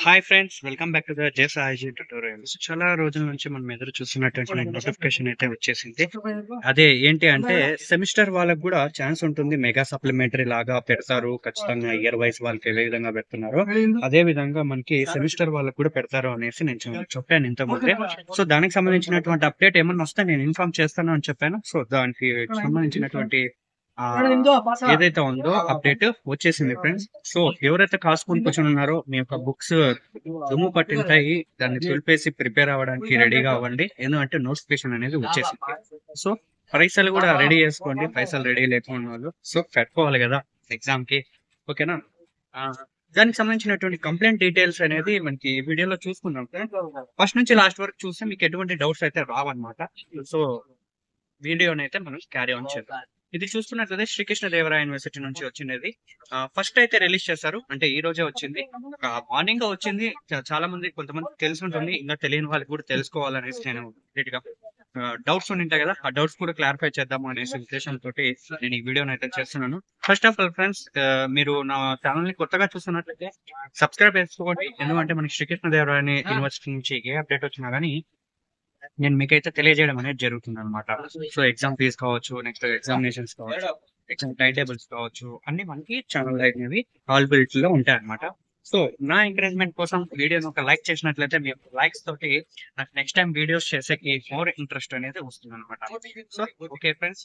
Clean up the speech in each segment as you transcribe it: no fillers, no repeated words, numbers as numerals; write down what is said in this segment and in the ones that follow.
Hi friends, welcome back to the JSIG tutorials. చాలా రోజుల నుంచి మనం ఎదురు చూస్తున్నటువంటి నోటిఫికేషన్ అయితే వచ్చేసింది. అదే ఏంటి అంటే సెమిస్టర్ వాళ్ళకి కూడా ఛాన్స్ ఉంటుంది. మెగా సప్లిమెంటరీ లాగా పెడతారు ఖచ్చితంగా. ఇయర్ వైస్ వాళ్ళకి ఏ విధంగా పెడుతున్నారో అదే విధంగా మనకి సెమిస్టర్ వాళ్ళకి కూడా పెడతారు అనేసి నేను చెప్పాను ఇంతకుముందే. సో దానికి సంబంధించినటువంటి అప్డేట్ ఏమన్నా వస్తే నేను ఇన్ఫార్మ్ చేస్తాను అని చెప్పాను. సో దానికి సంబంధించినటువంటి ఏదైతే ఉందో అప్డేట్ వచ్చేసింది ఫ్రెండ్స్. సో ఎవరైతే కాసుకొని కూర్చొని ఉన్నారో మీ యొక్క బుక్స్ దుమ్ము పట్టింటాయి, దాన్ని తులిపేసి ప్రిపేర్ అవ్వడానికి రెడీగా అవ్వండి. ఎందుకంటే నోటిఫికేషన్ అనేది వచ్చేసింది. సో పరీక్షలు కూడా రెడీ చేసుకోండి. పైసలు రెడీ లేకుండా వాళ్ళు సో పెట్టుకోవాలి కదా ఎగ్జామ్ కి. ఓకేనా? దానికి సంబంధించినటువంటి కంప్లైంట్ డీటెయిల్స్ అనేది మనకి వీడియోలో చూసుకుందాం. ఫస్ట్ నుంచి లాస్ట్ వరకు చూస్తే మీకు ఎటువంటి డౌట్స్ అయితే రావన్నమాట. సో వీడియోని అయితే మనం క్యారీ ఆన్ చేద్దాం. ఇది చూసుకున్నట్లయితే శ్రీకృష్ణదేవరాయ యూనివర్సిటీ నుంచి వచ్చినది. ఫస్ట్ అయితే రిలీజ్ చేశారు, అంటే ఈ రోజే వచ్చింది. మార్నింగ్ వచ్చింది. చాలా మంది కొంతమంది తెలిసి ఉంటుంది, ఇంకా తెలియని వాళ్ళకి కూడా తెలుసుకోవాలనేసి నేను గా డౌట్స్ ఉంటాయి కదా, ఆ డౌట్స్ కూడా క్లారిఫై చేద్దాము అనేసి ఉద్దేశంతో నేను ఈ వీడియోని అయితే చేస్తున్నాను. ఫస్ట్ ఆఫ్ ఆల్ ఫ్రెండ్స్, మీరు నా ఛానల్ ని కొత్తగా చూస్తున్నట్లయితే సబ్స్క్రైబ్ చేసుకోండి. ఎందుకంటే మనకి శ్రీకృష్ణదేవరాయ యూనివర్సిటీ నుంచి ఏ అప్డేట్ వచ్చినా కానీ నేను మీకైతే తెలియజేయడం అనేది జరుగుతుంది అనమాట. సో ఎగ్జామ్ ఫీజ్ కావచ్చు, నెక్స్ట్ ఎగ్జామినేషన్స్ కావచ్చు, ఎగ్జామ్ టైం టేబుల్స్ కావచ్చు, అన్ని మనకి ఛానల్ అనేవి అవైలబిలిటీ లో ఉంటాయి అనమాట. సో నా ఎంకరేజ్మెంట్ కోసం వీడియోని ఒక లైక్ చేసినట్లయితే మీ లైక్స్ తోటి నాకు నెక్స్ట్ టైం వీడియోస్ చేసేకి మోర్ ఇంట్రెస్ట్ అనేది వస్తుంది అనమాట. సో ఓకే ఫ్రెండ్స్,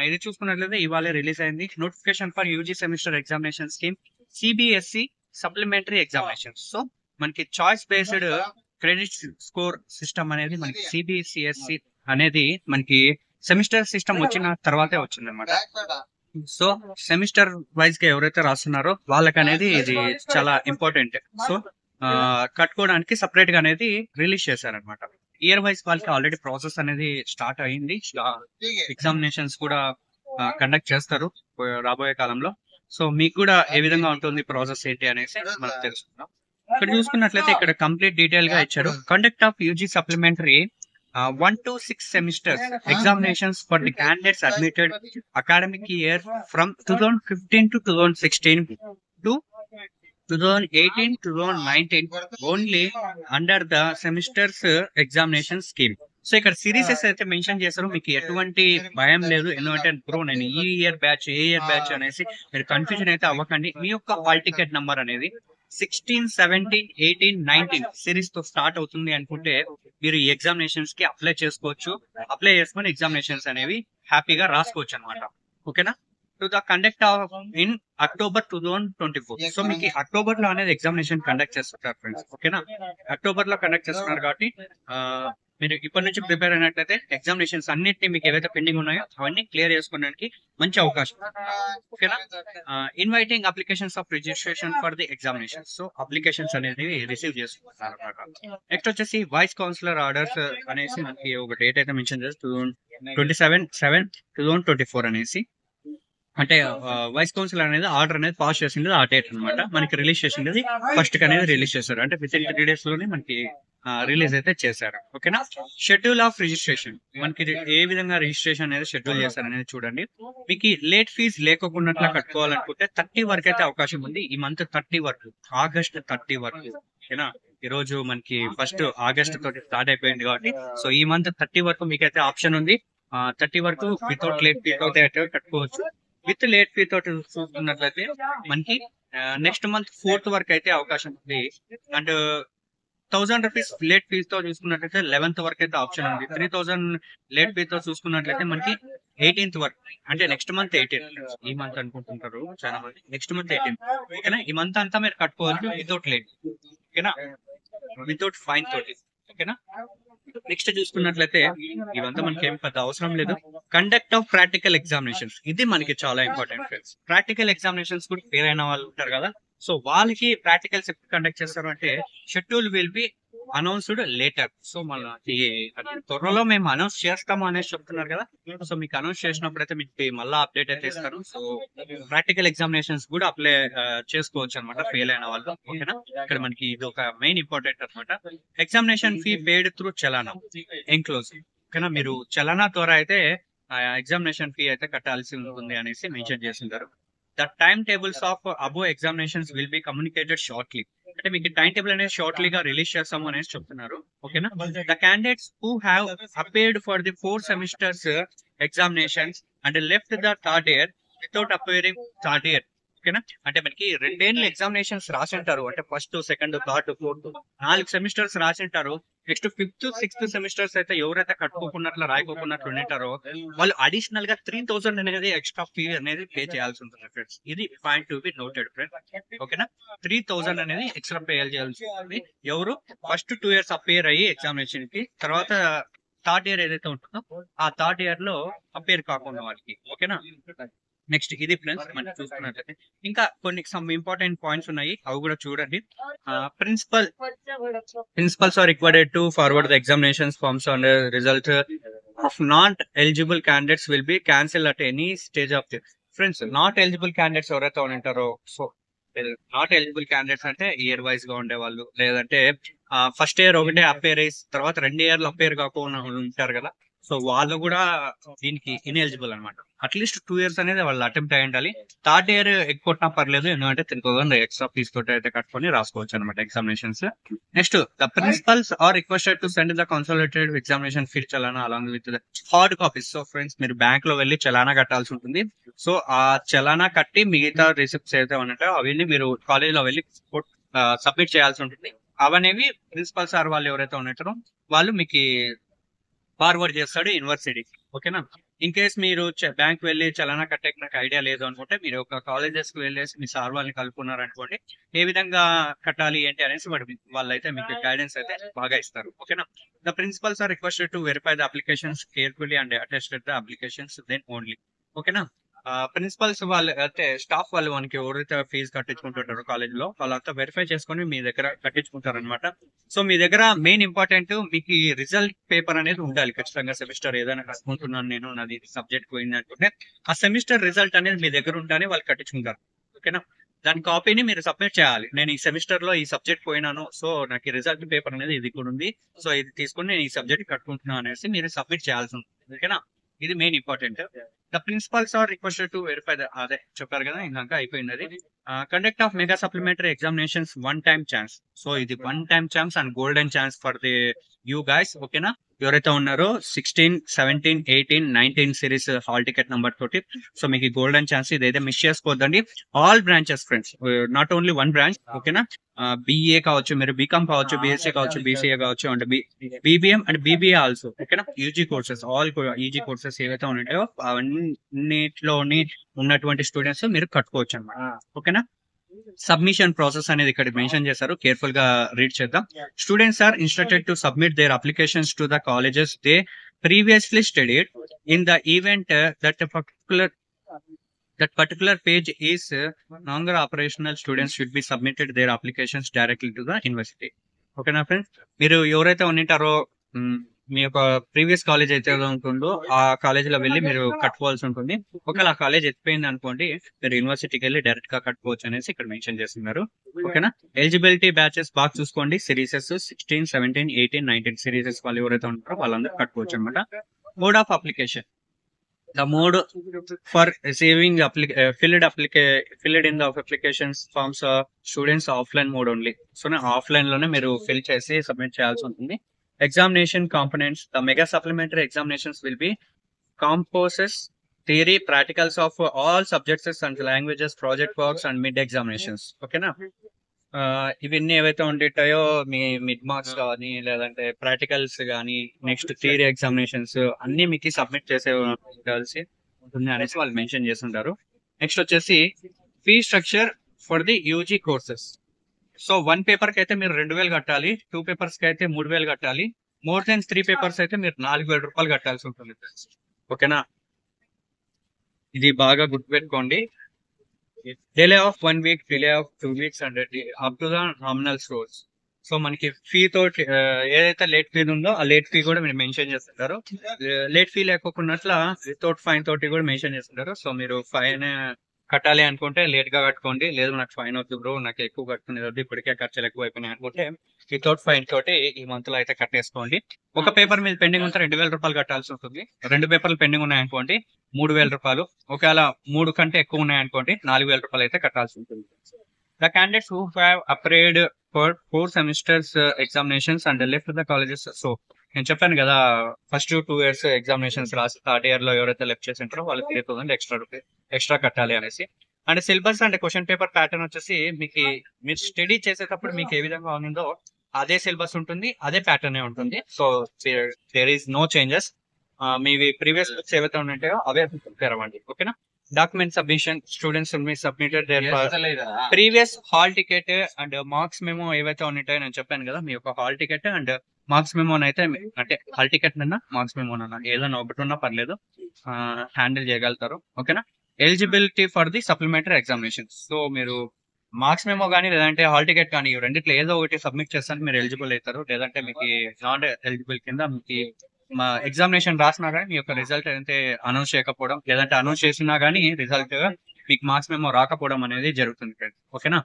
ఇది చూసుకున్నట్లయితే ఇవాళ రిలీజ్ అయింది notification for UG semester examination scheme CBSE supplementary examinations. So మనకి choice based credit score system అనేది మనకి సిబిసిఎస్సి అనేది మనకి సెమిస్టర్ సిస్టమ్ వచ్చిన తర్వాతే వచ్చింది అనమాట. సో సెమిస్టర్ వైజ్ గా ఎవరైతే రాస్తున్నారో వాళ్ళకి అనేది ఇది చాలా ఇంపార్టెంట్. సో కట్టుకోవడానికి సపరేట్ గా అనేది రిలీజ్ చేశారనమాట. ఇయర్ వైజ్ వాళ్ళకి ఆల్రెడీ ప్రాసెస్ అనేది స్టార్ట్ అయింది. ఎగ్జామినేషన్స్ కూడా కండక్ట్ చేస్తారు రాబోయే కాలంలో. సో మీకు కూడా ఏ విధంగా ఉంటుంది ప్రాసెస్ ఏంటి అనేసి మనం తెలుసుకుందాం. ఇక్కడ చూసుకున్నట్లయితే ఇక్కడ కంప్లీట్ డీటెయిల్ గా ఇచ్చారు. Conduct of UG supplementary 1 to 6 semesters examinations for the candidates admitted academic year from 2015 to 2016 to 2018 to 2019 only under the semesters examination scheme. So ఇక్కడ సిరీసెస్ అయితే మెన్షన్ చేశారు, మీకు ఎటువంటి భయం లేదు. ఎందుకంటే బ్రో నేను ఈ ఇయర్ బ్యాచ్ అనేసి మీరు కన్ఫ్యూజన్ అయితే అవ్వకండి. మీ యొక్క హాల్ టికెట్ నంబర్ అనేది 16, 17, 18, 19 సిరీస్ తో స్టార్ట్ అవుతుంది అనుకుంటే మీరు ఈ ఎగ్జామినేషన్స్ కి అప్లై చేసుకోవచ్చు. అప్లై చేసుకుని ఎగ్జామినేషన్స్ అనేవి హ్యాపీగా రాసుకోవచ్చు అనమాట. ఓకేనా? To the conduct in October 2024. So మీకు అక్టోబర్ లో అనేది ఎగ్జామినేషన్ కండక్ట్ చేస్తుంటారు ఫ్రెండ్స్. ఓకేనా? అక్టోబర్ లో కండక్ట్ చేస్తున్నారు కాబట్టి మీరు ఇప్పటి నుంచి ప్రిపేర్ అయినట్లయితే ఎగ్జామినేషన్స్ అన్నిటిని మీకు ఏవైతే పెండింగ్ ఉన్నాయో అవన్నీ క్లియర్ చేసుకోవడానికి మంచి అవకాశం. ఓకేనా? Inviting applications of registration for the examination. So applications అనేది రిసీవ్ చేసుకుంటున్నారు అనమాట. నెక్స్ట్ వచ్చేసి వైస్ కౌన్సిలర్ ఆర్డర్స్ అనేసి మనకి ఒక డేట్ అయితే మెన్షన్ చేస్తారు, 27/7/2024 అనేసి. అంటే వైస్ కౌన్సిల్ అనేది ఆర్డర్ అనేది పాస్ చేసింది ఆ డేట్ అనమాట. మనకి రిలీజ్ చేసింది ఫస్ట్ అనేది రిలీజ్ చేశారు, అంటే విత్ ఇన్ 3 days లోనే మనకి రిలీజ్ అయితే చేశారు. ఓకేనా? షెడ్యూల్ ఆఫ్ రిజిస్ట్రేషన్ మనకి ఏ విధంగా రిజిస్ట్రేషన్ అనేది షెడ్యూల్ చేశారు అనేది చూడండి. మీకు లేట్ ఫీజ్ లేకోకుండా కట్టుకోవాలనుకుంటే 30 వరకు అయితే అవకాశం ఉంది. ఈ మంత్ 30 వరకు, ఆగస్ట్ 30 వరకు. ఓకేనా? ఈ రోజు మనకి ఫస్ట్ ఆగస్ట్ తోటి స్టార్ట్ అయిపోయింది కాబట్టి సో ఈ మంత్ 30 వరకు మీకైతే ఆప్షన్ ఉంది. 30 వరకు వితౌట్ లేట్ ఫీ అయితే కట్టుకోవచ్చు. విత్ లేట్ ఫీ తోటి చూసుకున్నట్లయితే మనకి నెక్స్ట్ మంత్ 4th వరకు అయితే అవకాశం ఉంది. అండ్ 1000 రూపీస్ లేట్ ఫీజ్ తో చూసుకున్నట్లయితే 11th వరకు అయితే ఆప్షన్ ఉంది. 3000 లేట్ ఫీ తో చూసుకున్నట్లయితే మనకి 18th వరకు, అంటే నెక్స్ట్ మంత్ 18th. ఈ మంత్ అనుకుంటుంటారు చాలా మంది, నెక్స్ట్ మంత్ 18th. ఓకేనా? ఈ మంత్ అంతా మీరు కట్టుకోవచ్చు వితౌట్ లేట్. ఓకేనా? వితౌట్ ఫైన్ తోటి. ఓకేనా? నెక్స్ట్ చూసుకున్నట్లయితే ఇవంతా మనకి ఏం పెద్ద అవసరం లేదు. కండక్ట్ ఆఫ్ ప్రాక్టికల్ ఎగ్జామినేషన్స్, ఇది మనకి చాలా ఇంపార్టెంట్ ఫ్రెండ్స్. ప్రాక్టికల్ ఎగ్జామినేషన్స్ కూడా ఫెయిల్ అయిన వాళ్ళు ఉంటారు కదా, సో వాళ్ళకి ప్రాక్టికల్స్ ఎప్పుడు కండక్ట్ చేస్తారు అంటే schedule will be announced later. So మళ్ళీ త్వరలో మేము అనౌన్స్ చేస్తాము అనేసి చెప్తున్నారు కదా, సో మీకు అనౌన్స్ చేసినప్పుడు అయితే మీకు మళ్ళీ అప్డేట్ అయితే ఇస్తారు. సో ప్రాక్టికల్ ఎగ్జామినేషన్స్ కూడా అప్లై చేసుకోవచ్చు అనమాట ఫెయిల్ అయిన వాళ్ళు. ఓకేనా? ఇక్కడ మనకి ఇది ఒక మెయిన్ ఇంపార్టెంట్ అనమాట. ఎగ్జామినేషన్ ఫీ పేడ్ త్రూ చలానా ఎన్క్లోజ్. ఓకేనా? మీరు చలానా ద్వారా అయితే ఎగ్జామినేషన్ ఫీ అయితే కట్టాల్సి ఉంటుంది అనేసి మెన్షన్ చేసింటారు. The timetables of above examinations will be communicated shortly. అంటే మీకు టైం టేబుల్ అనేది షార్ట్లీగా రిలీజ్ చేస్తాము అనేసి చెప్తున్నారు. ఓకేనా. The candidates who have appeared for the 4 semesters examinations and left the third year without appearing third year. ఓకేనా. అంటే మనకి 2 ఏళ్ళు ఎగ్జామినేషన్స్ రాసింటారు. అంటే first, second, third, fourth 4 semesters రాసింటారు. నెక్స్ట్ 5th, 6th సెమిస్టర్స్ అయితే ఎవరైతే కట్టుకోకున్నట్లు రాయకోకున్నట్లు ఉంటారో వాళ్ళు అడిషనల్ గా 3000 అనేది ఎక్స్ట్రా ఫీ అనేది పే చేయాల్సి ఉంటుంది ఫ్రెండ్స్. ఇది point to be noted friends. ఓకేనా. 3000 అనేది ఎక్స్ట్రా పే చేయాల్సి ఉంటుంది. ఎవరు ఫస్ట్ 2 years అపేర్ అయ్యి ఎగ్జామినేషన్ కి, తర్వాత థర్డ్ ఇయర్ ఏదైతే ఉంటుందో ఆ థర్డ్ ఇయర్ లో అపేర్ కాకుండా వాళ్ళకి. ఓకేనా. నెక్స్ట్ ఇది ఫ్రెండ్స్ మనం చూసుకున్నట్లయితే ఇంకా కొన్ని సమ్ ఇంపార్టెంట్ పాయింట్స్ ఉన్నాయి, అవి కూడా చూడండి. Principals are required to forward the examinations forms and result of not eligible candidates will be cancel at any stage of the. Friends not eligible candidates ఎవరైతే ఉంటారో, సో నాట్ ఎలిజిబుల్ క్యాండిడేట్స్ అంటే year wise గా ఉండేవాళ్ళు, లేదంటే first year ఒకటే appear అయ్యి తర్వాత 2 years appear కాకుండా ఉంటారు కదా, సో వాళ్ళు కూడా దీనికి ఇన్ఎలిజిబుల్ అనమాట. అట్లీస్ట్ 2 years అనేది వాళ్ళు అటెంప్ట్ అయ్యి ఉండాలి. థర్డ్ ఇయర్ ఎక్కువ పర్లేదు, ఎందుకంటే 3000 ఎక్స్ట్రా ఫీస్ తోటి అయితే కట్టుకొని రాసుకోవచ్చు అనమాట examinations. Next the principals are requested to send the consolidated examination fee చలానా along with hard copies. So friends మీరు బ్యాంక్ లో వెళ్ళి చలానా కట్టాల్సి ఉంటుంది. సో ఆ చలానా కట్టి మిగతా రిసిప్ట్స్ అయితే ఉంటాయో అవన్నీ మీరు కాలేజ్ లో వెళ్ళి సబ్మిట్ చేయాల్సి ఉంటుంది. అవనేవి ప్రిన్సిపల్ సార్ వాళ్ళు ఎవరైతే ఉంటారో వాళ్ళు మీకు ఫార్వర్డ్ చేస్తాడు యూనివర్సిటీకి. ఓకేనా. ఇన్ కేస్ మీరు బ్యాంక్ వెళ్ళి చలానా కట్టే నాకు ఐడియా లేదు అనుకుంటే మీరు ఒక కాలేజెస్ కి వెళ్ళేసి మీ సార్ వాళ్ళని కలుపుకున్నారు అనుకోండి, ఏ విధంగా కట్టాలి ఏంటి అనేసి వాళ్ళైతే మీకు గైడెన్స్ అయితే బాగా ఇస్తారు. ఓకేనా. The principals are requested to verify the applications carefully and attested the applications then only. ఓకేనా. ప్రిన్సిపల్స్ వాళ్ళు అయితే స్టాఫ్ వాళ్ళు మనకి ఎవరైతే ఫీజు కట్టించుకుంటుంటారో కాలేజ్ లో వాళ్ళంతా వెరిఫై చేసుకుని మీ దగ్గర కట్టించుకుంటారు అనమాట. సో మీ దగ్గర మెయిన్ ఇంపార్టెంట్ మీకు ఈ రిజల్ట్ పేపర్ అనేది ఉండాలి ఖచ్చితంగా. సెమిస్టర్ ఏదైనా కట్టుకుంటున్నాను నేను, నాది సబ్జెక్ట్ పోయింది అనుకుంటే ఆ సెమిస్టర్ రిజల్ట్ అనేది మీ దగ్గర ఉంటేనే వాళ్ళు కట్టించుకుంటారు. ఓకేనా. దాని కాపీని మీరు సబ్మిట్ చేయాలి. నేను ఈ సెమిస్టర్ లో ఈ సబ్జెక్ట్ పోయినాను, సో నాకు ఈ రిజల్ట్ పేపర్ అనేది ఇది కూడా ఉంది, సో ఇది తీసుకుని నేను ఈ సబ్జెక్ట్ కట్టుకుంటున్నాను అనేసి మీరు సబ్మిట్ చేయాల్సి ఉంటుంది. ఓకేనా. ఇది main important. The principals are requested to verify the, అదే చెప్పారు కదా ఇందాక అయిపోయింది అది. Conduct of mega supplementary examinations 1 time chance. So ఇది 1 time chance and golden chance for the you guys. ఓకేనా. ఎవరైతే ఉన్నారో 16, 17, 18, 19 సిరీస్ హాల్ టికెట్ నెంబర్ తోటి, సో మీకు గోల్డెన్ ఛాన్స్ ఇదైతే మిస్ చేసుకోవద్దండి. All branches friends, not only 1 branch. ఓకేనా. BA కావచ్చు, మీరు బీకామ్ కావచ్చు, బిఎస్సీ కావచ్చు, బీసీఏ కావచ్చు, and BBM and BBA also. ఓకేనా. UG courses, all easy courses ఏవైతే ఉంటాయో అవన్నిటిలోని ఉన్నటువంటి స్టూడెంట్స్ మీరు కట్టుకోవచ్చు అనమాట. ఓకేనా. సబ్మిషన్ ప్రాసెస్ అనేది ఇక్కడ మెన్షన్ చేశారు, కేర్ఫుల్ గా రీడ్ చేద్దాం. Students are instructed to submit their applications to the colleges they previously studied. In the event that particular page is no longer operational, students should be submitted their applications directly to the university. ఓకేనా friends. మీరు ఎవరైతే ఉంటారో మీ యొక్క previous college అయితే ఉంటుందో ఆ college లో వెళ్ళి మీరు కట్టుకోవాల్సి ఉంటుంది. ఒకవేళ ఆ కాలేజ్ ఎత్తిపోయింది అనుకోండి, మీరు యూనివర్సిటీకి వెళ్ళి డైరెక్ట్ గా కట్టుకోవచ్చు అనేసి ఇక్కడ మెన్షన్ చేస్తున్నారు. ఓకేనా. ఎలిజిబిలిటీ బ్యాచెస్ బాగా చూసుకోండి. సిరీసెస్ 16, 17, 18, 19 సిరీసెస్ వాళ్ళు ఎవరైతే ఉంటారో వాళ్ళందరూ కట్టుకోవచ్చు అనమాట. Mode of application. The mode for receiving filled in the applications forms students offline mode only. So offline లోనే మీరు fill చేసి submit చేయాల్సి ఉంటుంది. Examination components. The mega supplementary examinations will be composes theory, practicals of all subjects and languages, project works and mid examinations. ఓకేనా. ఇవన్నీ ఏవైతే ఉంటాయో మీ mid marks కానీ లేదంటే ప్రాక్టికల్స్ కానీ నెక్స్ట్ థియరీ ఎగ్జామినేషన్స్ అన్ని మీకు సబ్మిట్ చేసే కలిసి ఉంటుంది అనేసి వాళ్ళు మెన్షన్ చేస్తుంటారు. నెక్స్ట్ వచ్చేసి fee structure for the UG courses. So 1 paper కి అయితే మీరు 2000 కట్టాలి, 2 పేపర్స్ కి అయితే 3000 కట్టాలి, మోర్ దెన్ 3 పేపర్స్ అయితే మీరు 4000 రూపాయలు కట్టాల్సి ఉంటుంది. ఓకేనా. ఇది బాగా గుర్తుపెట్టుకోండి. Delay of 1 week, delay of 2 weeks and up to the nominal stores. So మనకి ఫీ తోటి ఏదైతే లేట్ ఫీ ఉందో ఆ లేట్ ఫీ కూడా మీరు మెన్షన్ చేస్తుంటారు. లేట్ ఫీ లేకోకున్నట్ల వితౌట్ ఫైన్ తోటి కూడా మెన్షన్ చేస్తుంటారు. సో మీరు ఫైన్ కట్టాలి అనుకుంటే లేట్ గా కట్టుకోండి, లేదు నాకు ఫైన్ వద్దు బ్రో, నాకు ఎక్కువ కట్టుకునేది వద్దు, ఇప్పటికే ఖర్చులు ఎక్కువ అయిపోయినాయి అనుకుంటే వితౌట్ ఫైన్ తోటి ఈ మంత్ లో అయితే కట్టేసుకోండి. ఒక పేపర్ మీద పెండింగ్ ఉంటే 2000 రూపాయలు కట్టాల్సి ఉంటుంది. 2 పేపర్లు పెండింగ్ ఉన్నాయనుకోండి 3000 రూపాయలు. ఒకవేళ 3 కంటే ఎక్కువ ఉన్నాయనుకోండి 4000 రూపాయలు అయితే కట్టాల్సి ఉంటుంది. The candidates who have afraid for 4 semesters examinations and left the colleges. So నేను చెప్పాను కదా, ఫస్ట్ 2 years ఎగ్జామినేషన్స్ రాసి థర్డ్ ఇయర్ లో ఎవరైతే లెఫ్ట్ చేసి ఉంటారో వాళ్ళకి 3,000 ఎక్స్ట్రా కట్టాలి అనేసి. And syllabus and question paper pattern వచ్చేసి మీకు మీరు స్టడీ చేసేటప్పుడు మీకు ఏ విధంగా ఉందో అదే సిలబస్ ఉంటుంది, అదే ప్యాటర్న్ ఉంటుంది. So there is no changes. మీవి ప్రీవియస్ బుక్స్ ఏవైతే ఉంటాయో అవే ప్రిపేర్ అవ్వండి, ఓకేనా. Document submission students submitted their previous hall ticket and marks memo ఏవైతే ఉంటాయో నేను చెప్పాను కదా, మీ యొక్క hall ticket and marks memo అయితే అంటే హాల్ టికెట్ నన్నా మార్క్స్ మెమో నన్నా ఏదైనా ఒకటి ఉన్నా పర్లేదు, హ్యాండిల్ చేయగలుగుతారు, ఓకేనా. Eligibility for the supplementary examination. So మీరు మార్క్స్ మెమో కానీ లేదంటే హాల్ టికెట్ కానీ రెండిట్లో ఏదో ఒకటి సబ్మిట్ చేస్తాను మీరు ఎలిజిబుల్ అవుతారు. లేదంటే మీకు నాట్ ఎలిజిబుల్ కింద మీకు మా ఎగ్జామినేషన్ రాసినా కానీ మీ యొక్క రిజల్ట్ అయితే అనౌన్స్ చేయకపోవడం, లేదంటే అనౌన్స్ చేసినా కానీ రిజల్ట్ మీకు మార్క్స్ మెమో రాకపోవడం అనేది జరుగుతుంది ఫ్రెండ్స్, ఓకేనా.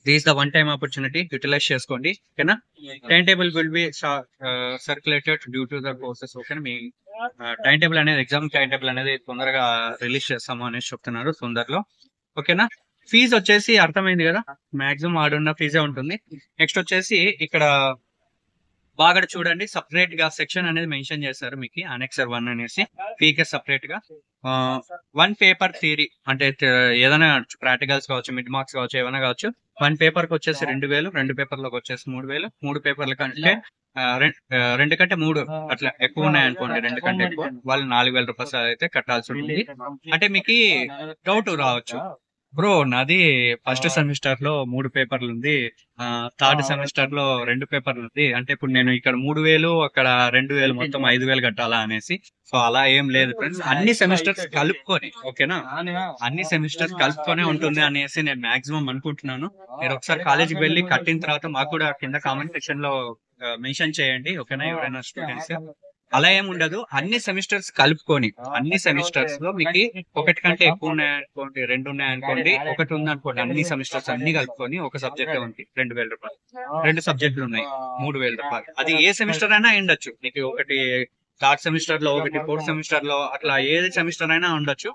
This the one time opportunity, utilize చేసుకోండి, ఓకేనా. Time table will be circulated due to the courses, ఓకేనా. మీ టైం టేబుల్ అనేది ఎగ్జామ్ టైం టేబుల్ అనేది తొందరగా రిలీజ్ చేస్తాము అనేసి చెప్తున్నారు తొందరలో, ఓకేనా. ఫీజు వచ్చేసి అర్థమైంది కదా, మాక్సిమం ఆడున్న ఫీజే ఉంటుంది. నెక్స్ట్ వచ్చేసి ఇక్కడ బాగా చూడండి, సపరేట్ గా సెక్షన్ అనేది మెన్షన్ చేశారు మీకు, అనెక్సర్ 1 అనేసి పీకే సపరేట్ గా 1 పేపర్ థియరీ అంటే ఏదైనా ప్రాక్టికల్స్ కావచ్చు, మిడ్ మార్క్స్ కావచ్చు, ఏమైనా కావచ్చు. 1 పేపర్ కి వచ్చేసి 2,000, 2 పేపర్లకు వచ్చేసి 3,000, 3 పేపర్ల కంటే 2 కంటే 3 అట్లా ఎక్కువ ఉన్నాయనుకోండి, 2 కంటే ఎక్కువ వాళ్ళు 4,000 రూపాయలు అయితే కట్టాల్సి ఉంటుంది. అంటే మీకు డౌట్ రావచ్చు, బ్రో నాది ఫస్ట్ సెమిస్టర్ లో 3 పేపర్లు ఉంది, థర్డ్ సెమిస్టర్ లో 2 పేపర్లు ఉంది, అంటే ఇప్పుడు నేను ఇక్కడ 3,000 అక్కడ 2,000 మొత్తం 5,000 కట్టాలా అనేసి. సో అలా ఏం లేదు ఫ్రెండ్స్, అన్ని సెమిస్టర్స్ కలుపుకొని, ఓకేనా, అన్ని సెమిస్టర్స్ కలుపుకొనే ఉంటుంది అనేసి నేను మాక్సిమం అనుకుంటున్నాను. మీరు ఒకసారి కాలేజీకి వెళ్ళి కట్టిన తర్వాత మాకు కూడా కింద కామెంట్ సెక్షన్ లో మెన్షన్ చేయండి, ఓకేనా, ఎవరైనా స్టూడెంట్స్. అలా ఏమి ఉండదు, అన్ని సెమిస్టర్స్ కలుపుకొని, అన్ని సెమిస్టర్స్ లో మీకు ఒకటి కంటే ఎక్కువ ఉన్నాయనుకోండి, 2 ఉన్నాయనుకోండి, ఒకటి ఉందనుకోండి, అన్ని సెమిస్టర్స్ అన్ని కలుపుకొని ఒక సబ్జెక్ట్ ఉంది 2,000 రూపాయలు, 2 సబ్జెక్టులు ఉన్నాయి 3,000 రూపాయలు. అది ఏ సెమిస్టర్ అయినా ఉండొచ్చు, మీకు ఒకటి థర్డ్ సెమిస్టర్ లో, ఒకటి ఫోర్త్ సెమిస్టర్ లో, అట్లా ఏది సెమిస్టర్ అయినా ఉండొచ్చు.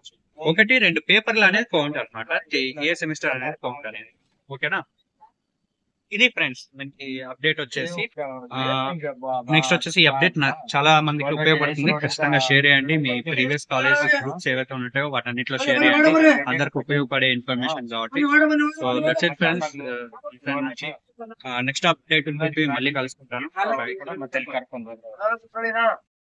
1, 2 పేపర్లు అనేది కౌంట్ అనమాట, ఏ సెమిస్టర్ అనేది కౌంట్ అనేది, ఓకేనా. ఇది ఫ్రెండ్స్ మనకి అప్డేట్ వచ్చేసి. నెక్స్ట్ వచ్చేసి ఈ అప్డేట్ చాలా మందికి ఉపయోగపడుతుంది, ఖచ్చితంగా షేర్ చేయండి. మీ ప్రీవియస్ కాలేజ్ గ్రూప్స్ ఏవైతే ఉంటాయో వాటన్నిటిలో షేర్ చేయండి, అందరికి ఉపయోగపడే ఇన్ఫర్మేషన్ కాబట్టి. So that's it friends, next update మళ్ళీ కలుసుకుంటాను.